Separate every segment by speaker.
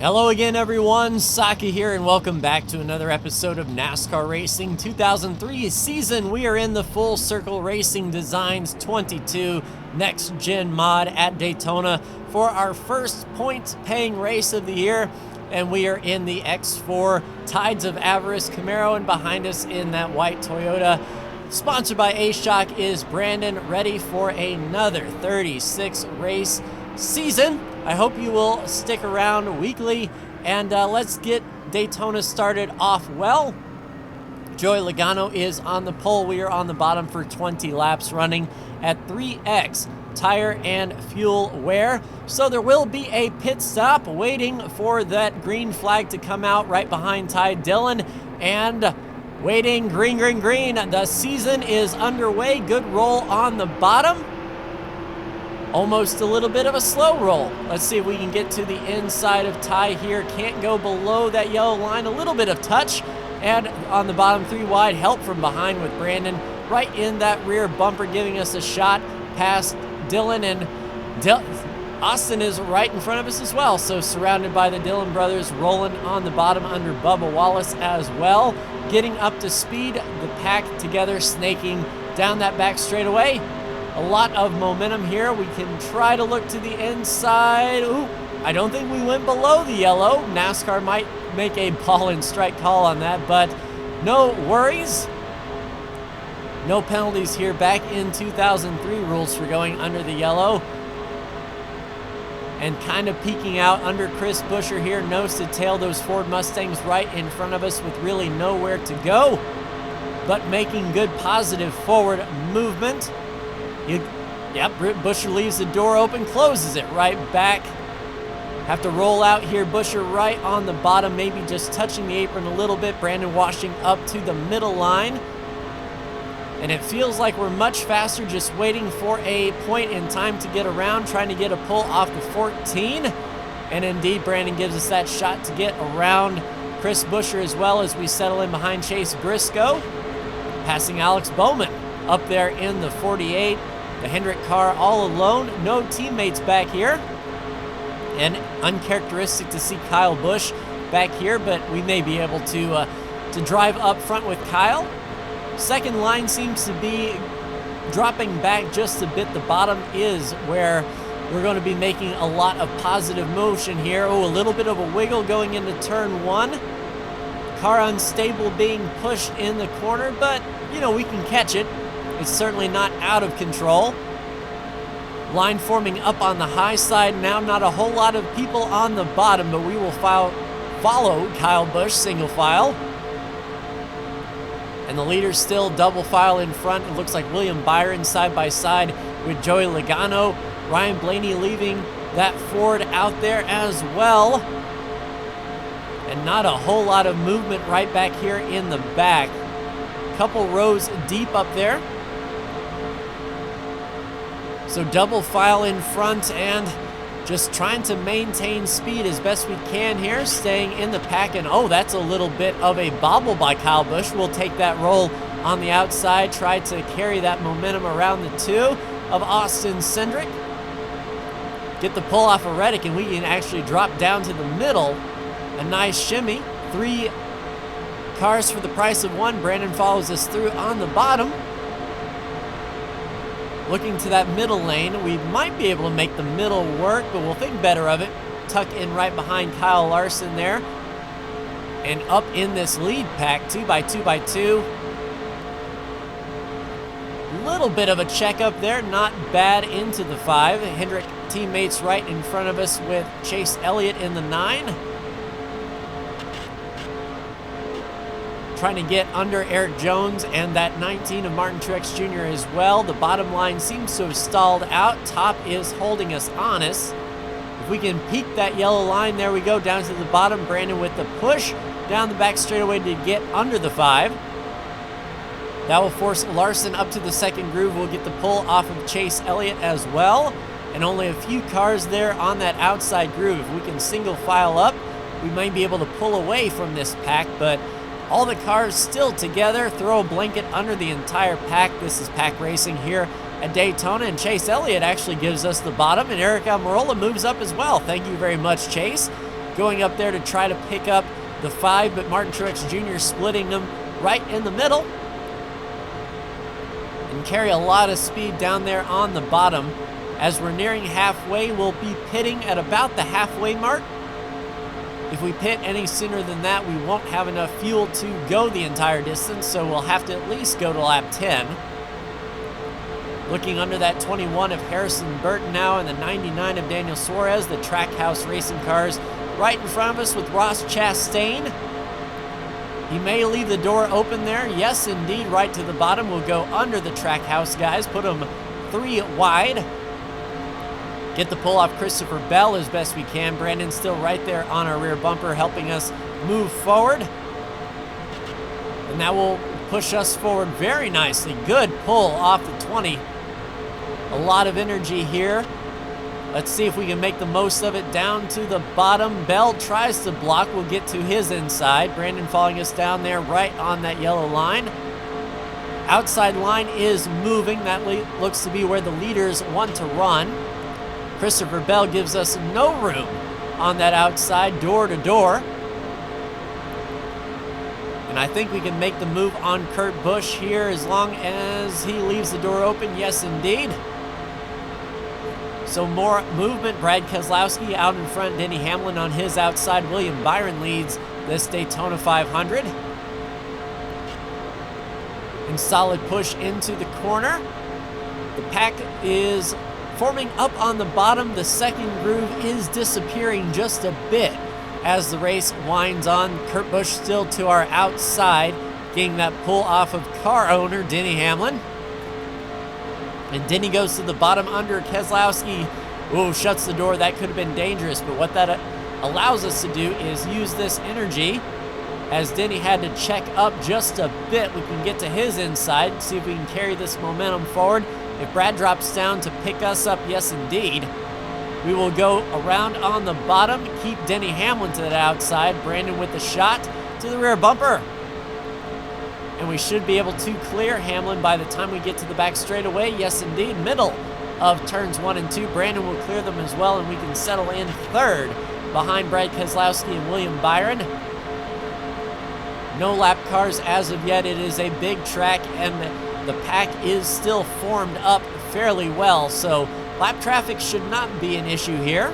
Speaker 1: Hello again, everyone. Saki here, and welcome back to another episode of NASCAR Racing 2003 season. We are in the Full Circle Racing Designs 22 Next Gen mod at Daytona for our first point-paying race of the year, and we are in the X4 Tides of Avarice Camaro, and behind us in that white Toyota, sponsored by A-Shock, is Brandon, ready for another 36 race season. I hope you will stick around weekly, and let's get Daytona started off well. Joey Logano is on the pole. We are on the bottom for 20 laps, running at 3X tire and fuel wear. So there will be a pit stop, waiting for that green flag to come out right behind Ty Dillon, and waiting, green, green, green. The season is underway. Good roll on the bottom. Almost a little bit of a slow roll. Let's see if we can get to the inside of Ty here. Can't go below that yellow line. A little bit of touch. And on the bottom, 3 wide, help from behind with Brandon right in that rear bumper, giving us a shot past Dillon. And Austin is right in front of us as well. So surrounded by the Dillon brothers, rolling on the bottom under Bubba Wallace as well. Getting up to speed, the pack together, snaking down that back straightaway. A lot of momentum here. We can try to look to the inside. Ooh, I don't think we went below the yellow. NASCAR might make a ball and strike call on that, but no worries. No penalties here. Back in 2003 rules for going under the yellow. And kind of peeking out under Chris Buescher here, nose to tail, those Ford Mustangs right in front of us with really nowhere to go, but making good positive forward movement. Yep, Buescher leaves the door open, closes it right back. Have to roll out here. Buescher right on the bottom, maybe just touching the apron a little bit. Brandon washing up to the middle line. And it feels like we're much faster, just waiting for a point in time to get around, trying to get a pull off the 14. And indeed, Brandon gives us that shot to get around Chris Buescher as well as we settle in behind Chase Briscoe. Passing Alex Bowman up there in the 48. The Hendrick car all alone, no teammates back here. And uncharacteristic to see Kyle Busch back here, but we may be able to drive up front with Kyle. Second line seems to be dropping back just a bit. The bottom is where we're going to be making a lot of positive motion here. Oh, a little bit of a wiggle going into turn 1. Car unstable, being pushed in the corner, but, you know, we can catch it. It's certainly not out of control. Line forming up on the high side now. Not a whole lot of people on the bottom, but we will follow Kyle Busch single file. And the leaders still double file in front. It looks like William Byron side by side with Joey Logano. Ryan Blaney leaving that Ford out there as well. And not a whole lot of movement right back here in the back. Couple rows deep up there. So double file in front and just trying to maintain speed as best we can here, staying in the pack. And oh, that's a little bit of a bobble by Kyle Busch. We'll take that roll on the outside, try to carry that momentum around the 2 of Austin Cindric. Get the pull off of Reddick, and we can actually drop down to the middle. A nice shimmy. 3 cars for the price of 1. Brandon follows us through on the bottom. Looking to that middle lane. We might be able to make the middle work, but we'll think better of it. Tuck in right behind Kyle Larson there. And up in this lead pack, 2x2x2. Little bit of a check up there, not bad into the 5. Hendrick teammates right in front of us with Chase Elliott in the 9. Trying to get under Eric Jones and that 19 of Martin Truex Jr. as well. The bottom line seems to have stalled out. Top is holding us honest. If we can peek that yellow line, there we go, down to the bottom. Brandon with the push down the back straightaway to get under the 5. That will force Larson up to the second groove. We'll get the pull off of Chase Elliott as well. And only a few cars there on that outside groove. If we can single file up, we might be able to pull away from this pack, but all the cars still together. Throw a blanket under the entire pack. This is pack racing here at Daytona, and Chase Elliott actually gives us the bottom, and Eric Almirola moves up as well. Thank you very much, Chase. going up there to try to pick up the 5, but Martin Truex Jr. splitting them right in the middle. And carry a lot of speed down there on the bottom. As we're nearing halfway, we'll be pitting at about the halfway mark. If we pit any sooner than that, we won't have enough fuel to go the entire distance, so we'll have to at least go to lap 10. Looking under that 21 of Harrison Burton now and the 99 of Daniel Suarez, the Trackhouse Racing cars right in front of us with Ross Chastain. He may leave the door open there. Yes, indeed, right to the bottom. We'll go under the Trackhouse guys, put them 3 wide. Get the pull off Christopher Bell as best we can. Brandon's still right there on our rear bumper, helping us move forward. And that will push us forward very nicely. Good pull off the 20. A lot of energy here. Let's see if we can make the most of it down to the bottom. Bell tries to block. We'll get to his inside. Brandon following us down there right on that yellow line. Outside line is moving. That looks to be where the leaders want to run. Christopher Bell gives us no room on that outside, door to door. And I think we can make the move on Kurt Busch here as long as he leaves the door open. Yes, indeed. So more movement. Brad Keselowski out in front. Denny Hamlin on his outside. William Byron leads this Daytona 500. And solid push into the corner. The pack is forming up on the bottom. The second groove is disappearing just a bit as the race winds on. Kurt Busch still to our outside, getting that pull off of car owner Denny Hamlin. And Denny goes to the bottom under Keselowski. Ooh, shuts the door. That could have been dangerous, but what that allows us to do is use this energy. As Denny had to check up just a bit, we can get to his inside, see if we can carry this momentum forward. If Brad drops down to pick us up, yes indeed, we will go around on the bottom, keep Denny Hamlin to that outside, Brandon with the shot to the rear bumper. And we should be able to clear Hamlin by the time we get to the back straightaway. Yes indeed, middle of turns 1 and 2. Brandon will clear them as well, and we can settle in third behind Brad Keselowski and William Byron. No lap cars as of yet. It is a big track, and the pack is still formed up fairly well, so lap traffic should not be an issue here.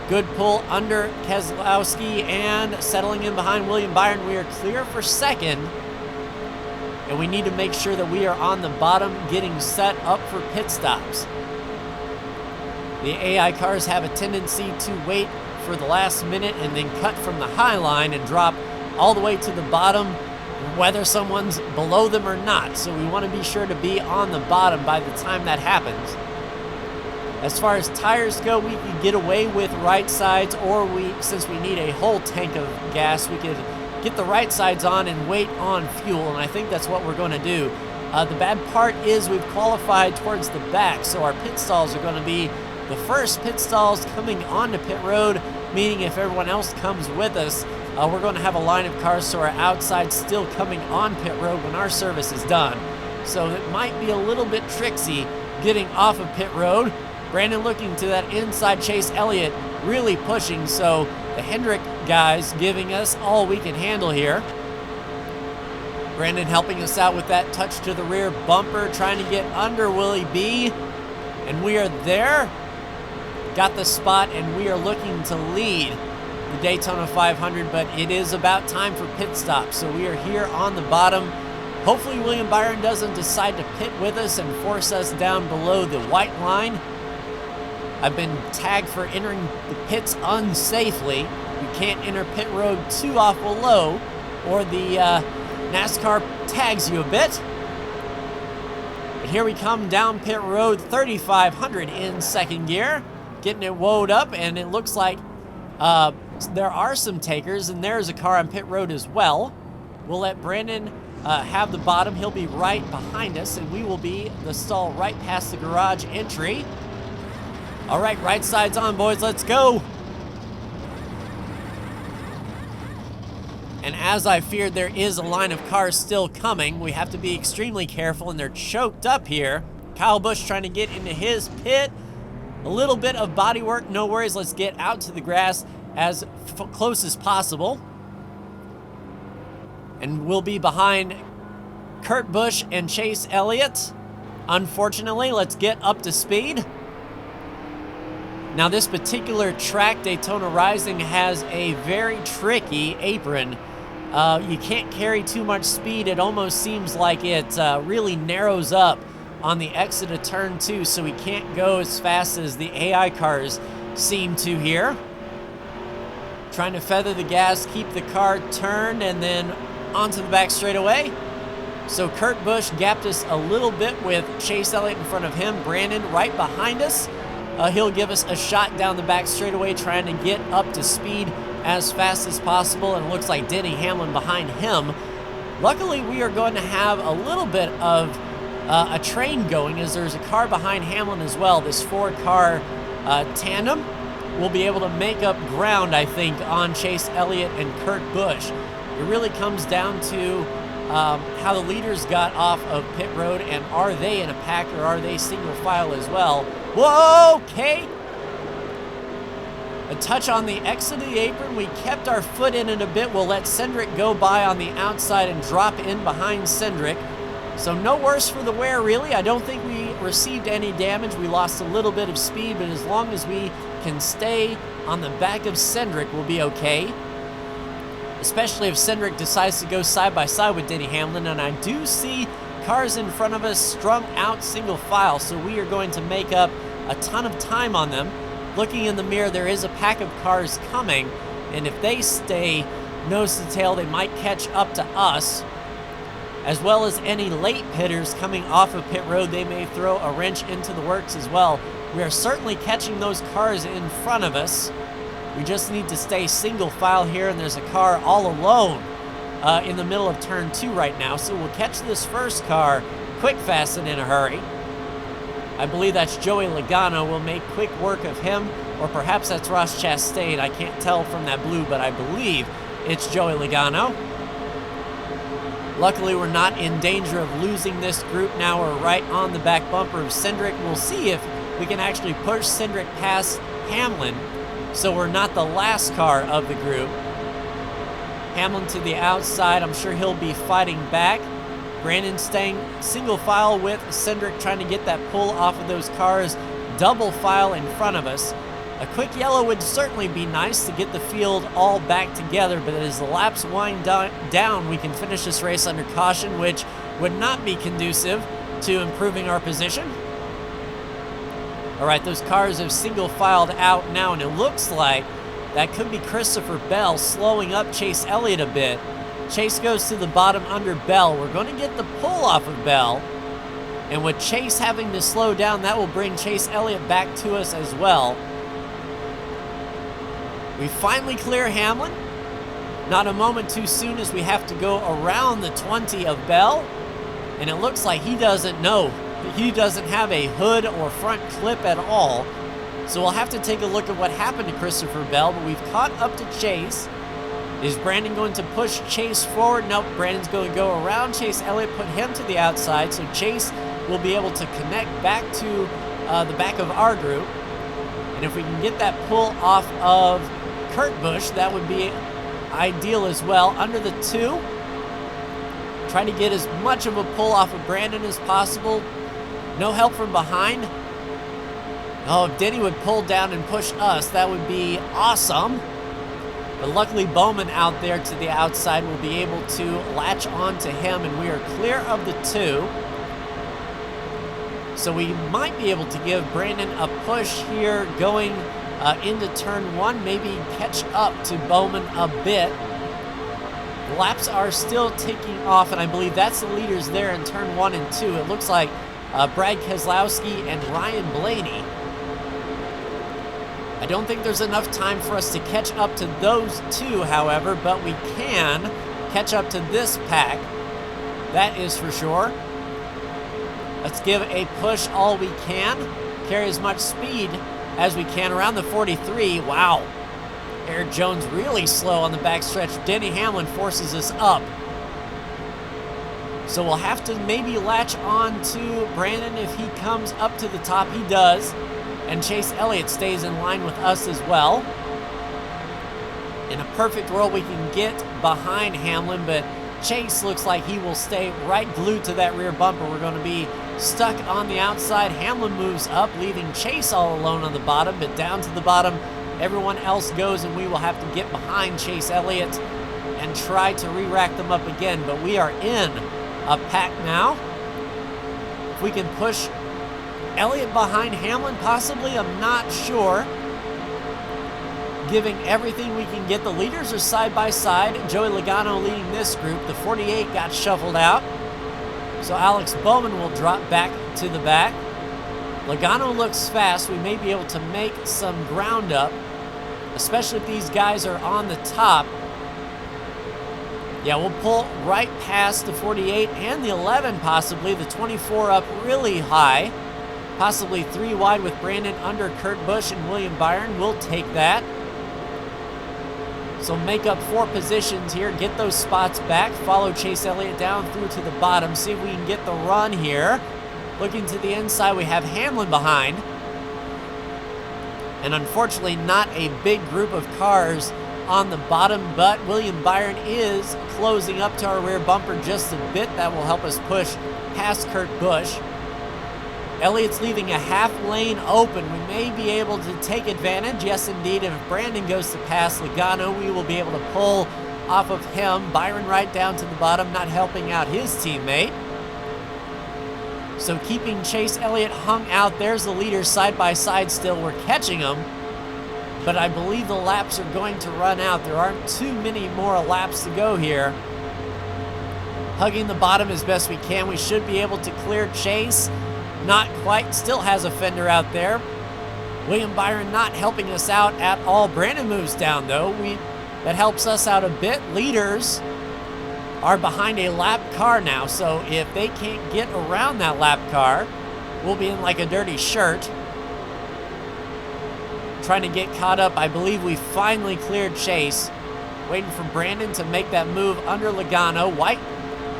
Speaker 1: Good pull under Keselowski and settling in behind William Byron. We are clear for second, and we need to make sure that we are on the bottom getting set up for pit stops. The AI cars have a tendency to wait for the last minute and then cut from the high line and drop all the way to the bottom, whether someone's below them or not. So we want to be sure to be on the bottom by the time that happens. As far as tires go, we could get away with right sides, or since we need a whole tank of gas, we could get the right sides on and wait on fuel, and I think that's what we're going to do. The bad part is we've qualified towards the back, so our pit stalls are going to be the first pit stalls coming onto pit road, meaning if everyone else comes with us, we're going to have a line of cars, so our outside's still coming on pit road when our service is done. So it might be a little bit tricksy getting off of pit road. Brandon looking to that inside. Chase Elliott really pushing, so the Hendrick guys giving us all we can handle here. Brandon helping us out with that touch to the rear bumper, trying to get under Willie B. And we are there. Got the spot, and we are looking to lead the Daytona 500, but it is about time for pit stop. So we are here on the bottom. Hopefully William Byron doesn't decide to pit with us and force us down below the white line. I've been tagged for entering the pits unsafely. You can't enter pit road too awful low, or the NASCAR tags you a bit. But here we come down pit road, 3,500 in second gear, getting it woed up, and it looks like there are some takers, and there's a car on pit road as well. We'll let Brandon have the bottom. He'll be right behind us, and we will be the stall right past the garage entry. All right, right side's on, boys. Let's go. And as I feared, there is a line of cars still coming. We have to be extremely careful, and they're choked up here. Kyle Busch trying to get into his pit. A little bit of body work, no worries. Let's get out to the grass as close as possible. And we'll be behind Kurt Busch and Chase Elliott. Unfortunately, let's get up to speed. Now, this particular track, Daytona Rising, has a very tricky apron. You can't carry too much speed. It almost seems like it really narrows up on the exit of turn 2, so we can't go as fast as the AI cars seem to here. Trying to feather the gas, keep the car turned, and then onto the back straightaway. So Kurt Busch gapped us a little bit with Chase Elliott in front of him. Brandon right behind us. He'll give us a shot down the back straightaway, trying to get up to speed as fast as possible, and it looks like Denny Hamlin behind him. Luckily, we are going to have a little bit of a train going, as there's a car behind Hamlin as well. This 4-car tandem will be able to make up ground, I think, on Chase Elliott and Kurt Busch. It really comes down to how the leaders got off of pit road, and are they in a pack or are they single file as well? Whoa, okay. A touch on the exit of the apron. We kept our foot in it a bit. We'll let Cindric go by on the outside and drop in behind Cindric. So no worse for the wear, really. I don't think we received any damage. We lost a little bit of speed, but as long as we can stay on the back of Cindric, we'll be okay. Especially if Cindric decides to go side by side with Denny Hamlin, and I do see cars in front of us strung out single file, so we are going to make up a ton of time on them. Looking in the mirror, there is a pack of cars coming, and if they stay nose to tail, they might catch up to us, as well as any late hitters coming off of pit road. They may throw a wrench into the works as well. We are certainly catching those cars in front of us. We just need to stay single file here, and there's a car all alone in the middle of turn 2 right now, so we'll catch this first car quick, fast, and in a hurry. I believe that's Joey Logano. We'll make quick work of him, or perhaps that's Ross Chastain. I can't tell from that blue, but I believe it's Joey Logano. Luckily, we're not in danger of losing this group now. We're right on the back bumper of Cindric. We'll see if we can actually push Cindric past Hamlin, so we're not the last car of the group. Hamlin to the outside. I'm sure he'll be fighting back. Brandon staying single file with Cindric, trying to get that pull off of those cars. Double file in front of us. A quick yellow would certainly be nice to get the field all back together, but as the laps wind down, we can finish this race under caution, which would not be conducive to improving our position. All right, those cars have single filed out now, and it looks like that could be Christopher Bell slowing up Chase Elliott a bit. Chase goes to the bottom under Bell. We're going to get the pull off of Bell, and with Chase having to slow down, that will bring Chase Elliott back to us as well. We finally clear Hamlin. Not a moment too soon, as we have to go around the 20 of Bell, and it looks like he doesn't know. He doesn't have a hood or front clip at all. So we'll have to take a look at what happened to Christopher Bell, but we've caught up to Chase. Is Brandon going to push Chase forward? Nope, Brandon's going to go around Chase Elliott, put him to the outside, so Chase will be able to connect back to the back of our group. And if we can get that pull off of Kurt Busch, that would be ideal as well. Under the 2, trying to get as much of a pull off of Brandon as possible. No help from behind. Oh, if Denny would pull down and push us, that would be awesome. But luckily, Bowman out there to the outside will be able to latch on to him, and we are clear of the 2. So we might be able to give Brandon a push here going into turn 1, maybe catch up to Bowman a bit. The laps are still ticking off, and I believe that's the leaders there in turn 1 and 2. It looks like Brad Keselowski and Ryan Blaney. I don't think there's enough time for us to catch up to those 2, however, but we can catch up to this pack. That is for sure. Let's give a push all we can. Carry as much speed as we can around the 43. Wow. Eric Jones really slow on the backstretch. Denny Hamlin forces us up. So we'll have to maybe latch on to Brandon if he comes up to the top. He does. And Chase Elliott stays in line with us as well. In a perfect world, we can get behind Hamlin, but Chase looks like he will stay right glued to that rear bumper. We're going to be stuck on the outside. Hamlin moves up, leaving Chase all alone on the bottom, but down to the bottom, everyone else goes, and we will have to get behind Chase Elliott and try to re-rack them up again. But we are in a pack now. If we can push Elliott behind Hamlin, possibly, I'm not sure. Giving everything we can get. The leaders are side by side. Joey Logano leading this group. The 48 got shuffled out, so Alex Bowman will drop back to the back. Logano looks fast. We may be able to make some ground up, especially if these guys are on the top. Yeah, we'll pull right past the 48 and the 11 possibly. The 24 up really high. Possibly 3 wide with Brandon under Kurt Busch and William Byron. We'll take that. So make up 4 positions here, get those spots back, follow Chase Elliott down through to the bottom, see if we can get the run here. Looking to the inside, we have Hamlin behind. And unfortunately, not a big group of cars on the bottom, but William Byron is closing up to our rear bumper just a bit. That will help us push past Kurt Busch. Elliott's leaving a half lane open. We may be able to take advantage. Yes, indeed. If Brandon goes to pass Logano, we will be able to pull off of him. Byron right down to the bottom, not helping out his teammate. So keeping Chase Elliott hung out. There's the leaders side by side still. We're catching them, but I believe the laps are going to run out. There aren't too many more laps to go here. Hugging the bottom as best we can. We should be able to clear Chase. Not quite, still has a fender out there. William Byron not helping us out at all. Brandon moves down though. That helps us out a bit. Leaders are behind a lap car now, so if they can't get around that lap car, we'll be in like a dirty shirt. Trying to get caught up. I believe we finally cleared Chase. Waiting for Brandon to make that move under Logano. White.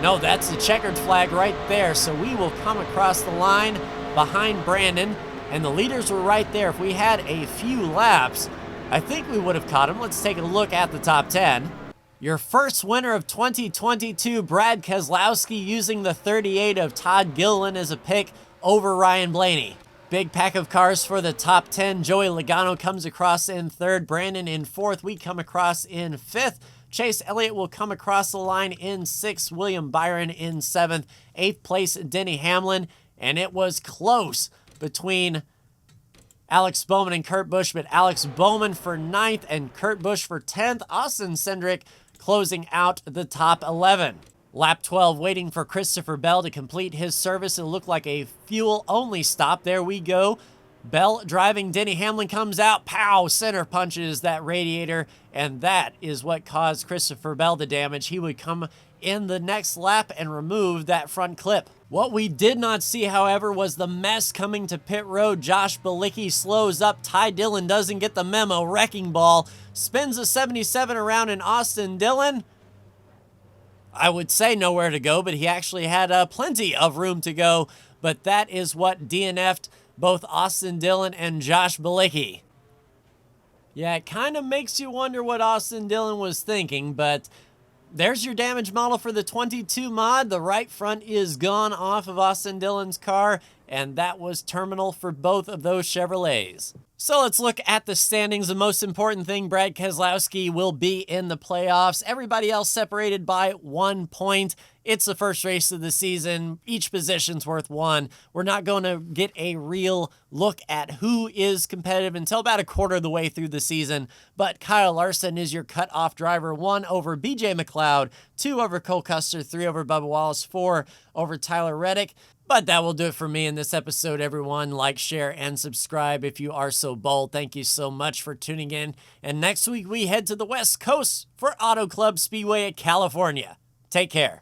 Speaker 1: No, that's the checkered flag right there. So we will come across the line behind Brandon, and the leaders were right there. If we had a few laps, I think we would have caught him. Let's take a look at the top 10. Your first winner of 2022, Brad Keselowski, using the 38 of Todd Gilliland as a pick over Ryan Blaney. Big pack of cars for the top 10. Joey Logano comes across in 3rd. Brandon in 4th. We come across in 5th. Chase Elliott will come across the line in 6th. William Byron in 7th. 8th place, Denny Hamlin. And it was close between Alex Bowman and Kurt Busch, but Alex Bowman for 9th and Kurt Busch for 10th. Austin Cindric closing out the top 11. Lap 12, waiting for Christopher Bell to complete his service. It looked like a fuel-only stop. There we go. Bell driving, Denny Hamlin comes out, pow, center punches that radiator, and that is what caused Christopher Bell the damage. He would come in the next lap and remove that front clip. What we did not see, however, was the mess coming to pit road. Josh Bilicki slows up. Ty Dillon doesn't get the memo. Wrecking ball spins a 77 around in Austin Dillon. I would say nowhere to go, but he actually had plenty of room to go. But that is what DNF'd both Austin Dillon and Josh Bilicki. Yeah, it kind of makes you wonder what Austin Dillon was thinking, but there's your damage model for the 22 mod. The right front is gone off of Austin Dillon's car, and that was terminal for both of those Chevrolets. So let's look at the standings. The most important thing, Brad Keselowski will be in the playoffs. Everybody else separated by 1 point. It's the first race of the season. Each position's worth 1. We're not going to get a real look at who is competitive until about a quarter of the way through the season. But Kyle Larson is your cutoff driver. 1 over BJ MacLeod, 2 over Cole Custer, 3 over Bubba Wallace, 4 over Tyler Reddick. But that will do it for me in this episode, everyone. Like, share, and subscribe if you are so bold. Thank you so much for tuning in. And next week, we head to the West Coast for Auto Club Speedway at California. Take care.